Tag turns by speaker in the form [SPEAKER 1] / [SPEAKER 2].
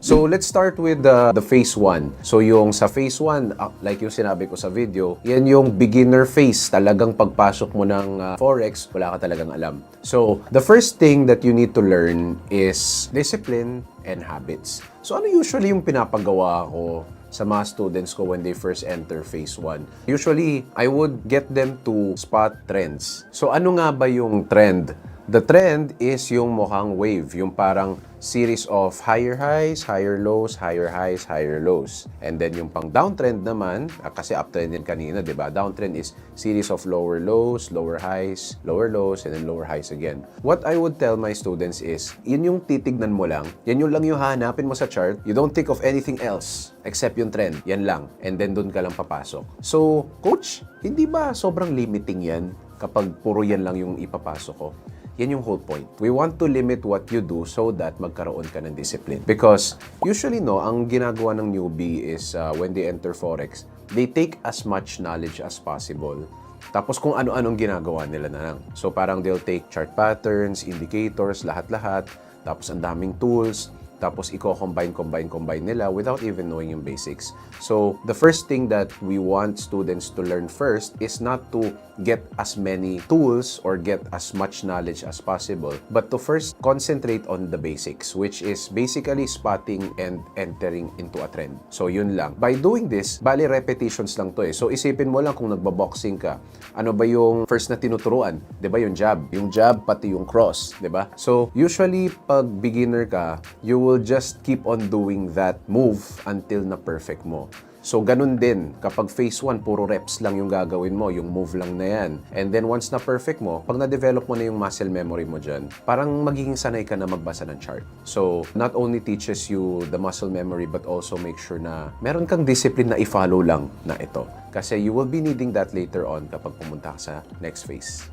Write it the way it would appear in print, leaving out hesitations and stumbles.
[SPEAKER 1] So let's start with the phase 1. So yung sa phase 1, like yung sinabi ko sa video, yan yung beginner phase. Talagang pagpasok mo ng Forex, wala ka talagang alam. So the first thing that you need to learn is discipline and habits. So ano usually yung pinapagawa ko sa mga students ko when they first enter phase 1? Usually, I would get them to spot trends. So ano nga ba yung trend? The trend is yung mukhang wave, yung parang series of higher highs, higher lows, higher highs, higher lows. And then yung pang downtrend naman, kasi uptrend din kanina, di ba? Downtrend is series of lower lows, lower highs, lower lows, and then lower highs again. What I would tell my students is, yun yung titignan mo lang, yan yung lang yung hanapin mo sa chart, you don't think of anything else except yung trend, yan lang. And then dun ka lang papasok. So, coach, hindi ba sobrang limiting yan kapag puro yan lang yung ipapasok ko? Yan yung whole point. We want to limit what you do so that magkaroon ka ng discipline. Because usually, no, ang ginagawa ng newbie is when they enter Forex, they take as much knowledge as possible. Tapos kung ano-anong ginagawa nila na lang. So parang they'll take chart patterns, indicators, lahat-lahat. Tapos ang daming tools. Tapos combine nila without even knowing yung basics. So, the first thing that we want students to learn first is not to get as many tools or get as much knowledge as possible, but to first concentrate on the basics, which is basically spotting and entering into a trend. So, yun lang. By doing this, bali repetitions lang to eh. So, isipin mo lang kung nagbaboxing ka, ano ba yung first na tinuturuan? 'Di ba yung jab? Yung jab, pati yung cross, 'di ba? So, usually, pag beginner ka, you will just keep on doing that move until na perfect mo. So, ganun din. Kapag phase 1, puro reps lang yung gagawin mo, yung move lang na yan. And then, once na perfect mo, pag na-develop mo na yung muscle memory mo dyan, parang magiging sanay ka na magbasa ng chart. So, not only teaches you the muscle memory, but also make sure na meron kang discipline na i-follow lang na ito. Kasi you will be needing that later on kapag pumunta ka sa next phase.